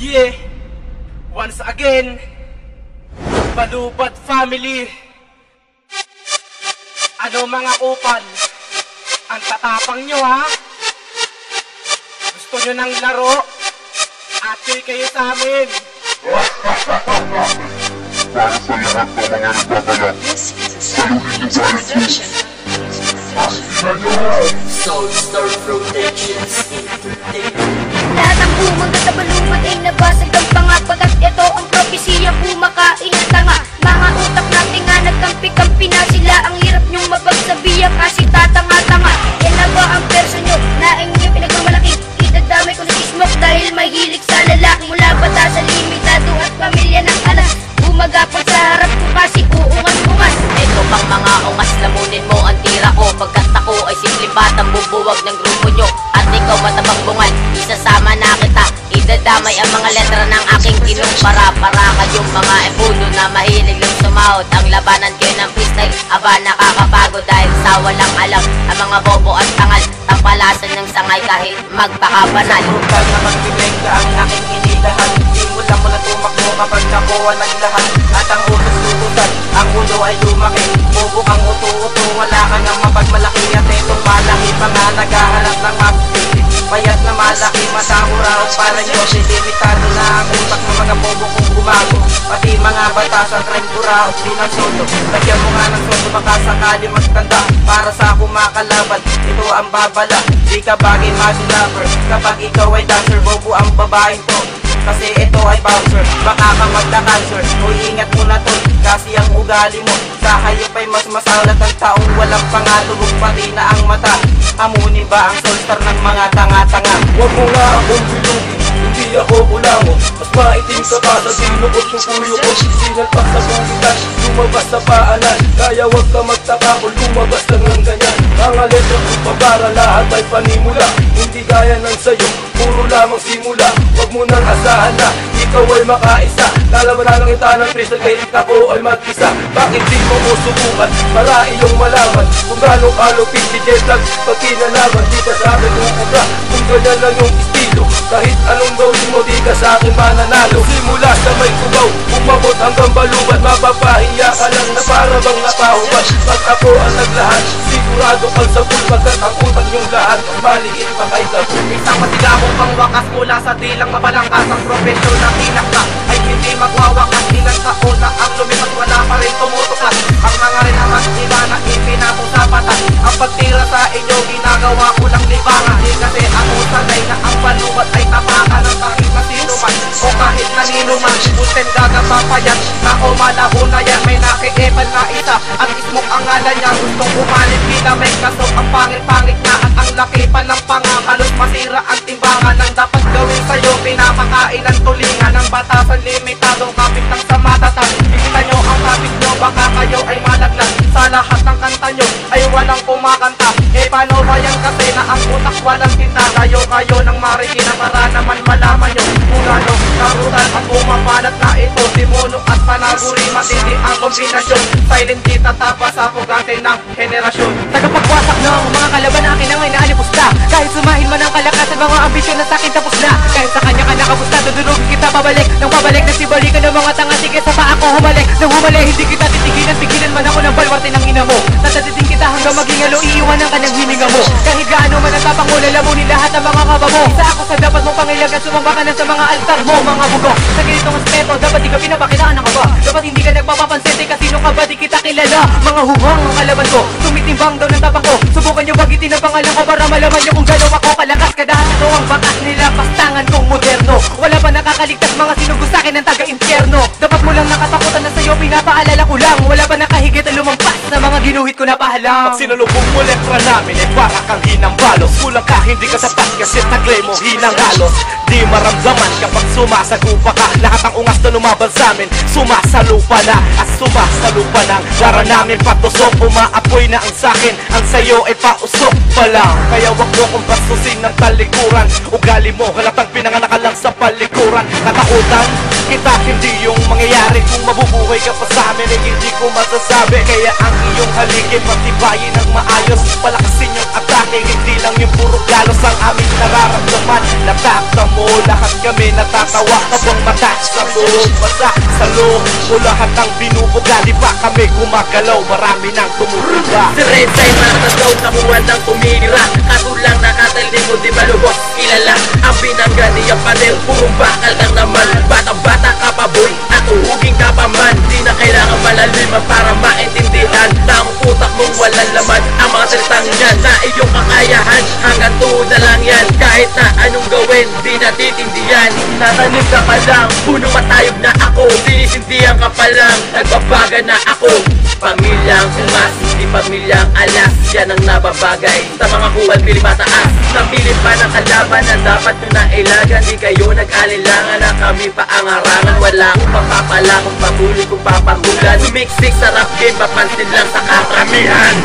Yeah, once again, Balubad family. Ano mga kupal, ang tatapang nyo ha? Gusto nyo ng laro? Atoy kayo sa amin. Para sa lahat ng mga nagbabalak, saluhin niyo ba ito? Soulstar Productions. Lahat ng bumangga sa balumad ay nabasag ang panga, pagkat ito ang propesya, pumakain ang tanga. Mga utak natin nga nagkampi-kampi na sila, ang hirap nyong mapagsabihan kasi tatanga-tanga. Yan na ba ang perso nyo na inyong pinagmamalaki? Idadamay ko sa smoke dahil mahilig sa lalaki. Mula bata sa limitado at pamilya ng anak, bumagapag sa harap ko kasi uungas-ungas. Ito pang mga ungas, lamunin mo ang tira ko, pagkat ako ay simpleng batang bubuwag ng grupo nyo. At ikaw matabang bungal, isasama na kita. Idadamay ang mga letra ng aking kinumpara. Para kayong mga empuno na mahilig lang sumahod. Ang labanan kayo ng freestyle, aba nakakapagod dahil sa walang alam ang mga bobo at tangal. Tampalasan ng sangay kahit magpakabanal. Brutal na magbibengga ang aking inilahan. Simula mo na tumakbo kapag nakuha naglahan. At ang utos-utusan, ang ulo ay lumaki. Bobo kang uto-uto, wala ka nang mapagmalaki. At itong malaki pa nga naghahanap ng mapsili. Payat na malaki, matamura para nyo. Limitado na ang utak ng mga bobo kung gumago. Pati mga bata sa trend buraot, di ng soto. Lagyan mo nga ng soto, baka sakali magtanda. Para sa kumakalaban, ito ang babala. Di ka bagay mag-lover, kapag ikaw ay dancer, bobo ang babaeng to. Kasi ito ay bouncer, baka ka magka-cancer. Uy, ingat mo na tol, kasi ang ugali mo sa hayop ay mas masalat ang taong walang pangatulog, pati na ang mata. Amunin ba ang soulstar ng mga tanga-tanga? Huwag mo nga akong bilugin, hindi ako ulango. Mas maitim ka pa sa sinukot yung puyo ko. Sinal pa sa bukitan, lumabas sa paanan. Kaya huwag ka magtaka kung lumabas lang ng ganyan. Mga letra kong pabara, lahat ay panimula. Hindi gaya ng sayo, puro lamang simula. Huwag mo nang asahan na ikaw ay makaisa. Lalaban na lang kita ng freestyle kahit ako ay mag-isa. Bakit di mo subukan para iyong malaman kung gano'ng kalupit si J-Vlog pag kinalaman? Di ka sa akin ukubra kung ganyan lang yung estilo. Kahit anong gawin mo di ka sa akin mananalo. Simula sa may kubaw, umabot hanggang Balubad, mapapahiya ka lang na para bang napahubad. Pag ako ang naglahat, sigurado kang sabul, pagkat ang utak yung lahat maliit pa kay Gabu. Isang masigabong pang wakas mula sa dilang mabalangkas. Ang propesyon na tinakta ay hindi magwawakas. Ilang taon na ang lumipas, wala pa rin tumutuklas. Ang mga rin ang nila na ipinatong sa batas. Ang pagtira sa inyo, ginagawa ko lang libangan. Di kasi ako sanay na ang Balubad ay tapakan ng kahit na sino man o kahit na nino man. Busten gagapapayan na o malaho na yan. May nakikipan na isa at ismok ang ngalan niya. Gustong umalit pinamay kaso ang pangit-pangit na. At ang laki pa ng panga, halos masira ang timbangan. Ang dapat gawin sa'yo, pinapakain ang tulingan. Ang batasan limitadong kapit lang sa matatan. Kita nyo ang kapit nyo, baka kayo ay malaglag. Sa lahat ng kanta nyo ay walang kumakanta. Eh paano ba yan kasi na ang utak walang tinta? Kayo ng marikina para naman malaman nyo kung ano karutan ang bumabalat na ito. Simuno at panaguri, matindi ang kombinasyon. Silent G tatapa sa pugante ng henerasyon. Tagapagwasak ng mga kalaban akin ang inaalipusta. Kahit sumahin man ang kalakasan, mga ambisyon na sa'kin tapos na. Kahit sa kanya ka nakabusta, dudurugin kita pabalik. Nang pabalik, nagsibalikan ng mga tanga. Sige sa pa ako humalik. Nang humalik, hindi kita titigilan. Pigilan man ako ng balwarte ng ina mo. Tatatitin kita hanggang maging alo, iiwanan ka ng hininga mo. Kahit gaano man ang tapang mo, lalamunin lahat ang mga kaba mo. Isa ako sa dapat mong pangilagan, sumamba ka na sa mga altar mo. Mga bugok, sa ganitong aspeto, dapat di ka pinapakitaan ng kaba. Dapat hindi ka nagpapapansin, di kasino ka ba, di kita kilala. Mga huwang ang kalaban ko, tumitimbang daw ng tapang ko. Subukan nyo bagitin ang pangalan ko para malaman nyo kung gano'n ako kalakas. Kadahan ito ang bakas nila, pastangan kong moderno. Wala pa nakakaligtas, mga sinugo sa akin ng taga-impyerno. Dapat mo lang nakatakutan na sa'yo, pinapaalala ko lang. Wala pa nakahigit ang lumampas na mga ginuhit ko na pahalang. Pag sinulubong mo letra namin ay para kang hinambalos. Kulang ka, hindi ka sapat kasi taglay mo hinang halos. Di maramdaman kapag sumasagupa ka. Lahat ang ungas na lumaban sa amin, sumasalupa na. At sumasalupa na ang dara namin patusok. Umaapoy na ang sakin, ang sayo ay pausok pa lang. Kaya wag mo kong bastusin ng talikuran. Ugali mo, halatang pinanganak ka lang sa palikuran. Katakutan, kita. Hindi yung mangyayari kung mabubuhay ka pa sa amin, ay hindi ko masasabi. Kaya ang iyong halikin, patibayin ng maayos, palakasin yung atake, hindi lang yung puro galos ang aming nararamdaman. Natakta mo, lahat kami natatawa, habang mata sa buong basa. Sa loob mo lahat ang binubuga, di ba kami gumagalaw, marami nang tumutuga. Si Rensay matataw, namuha ng tumira. Katulang nakatalim mo, di ba lubos kilala? Ang binangga niya panel, purong bakal lang naman. Batang-bata ka pa boy, at uhugin ka pa man. Di na kailangan malaliman para maintindihan na ang utak mong walang laman. Ang mga salitang yan na iyong kakayahan, hanggang tuhod na lang yan. Kahit na anong gawin, di natitindihan. Natanim ka pa lang, puno matayog na ako. Sinisindihan ka pa lang, nagbabaga na ako. Pamilyang umas, di pamilyang alas, yan ang nababagay sa mga kuwal pili mataas. Napili pa ng kalaban na dapat nyo na ilagan. Di kayo nag-alilangan na kami pa ang harangan. Wala akong papapala kung pamuli kung papahulan. Sumiksik sa rap game, papansin lang sa kakramihan.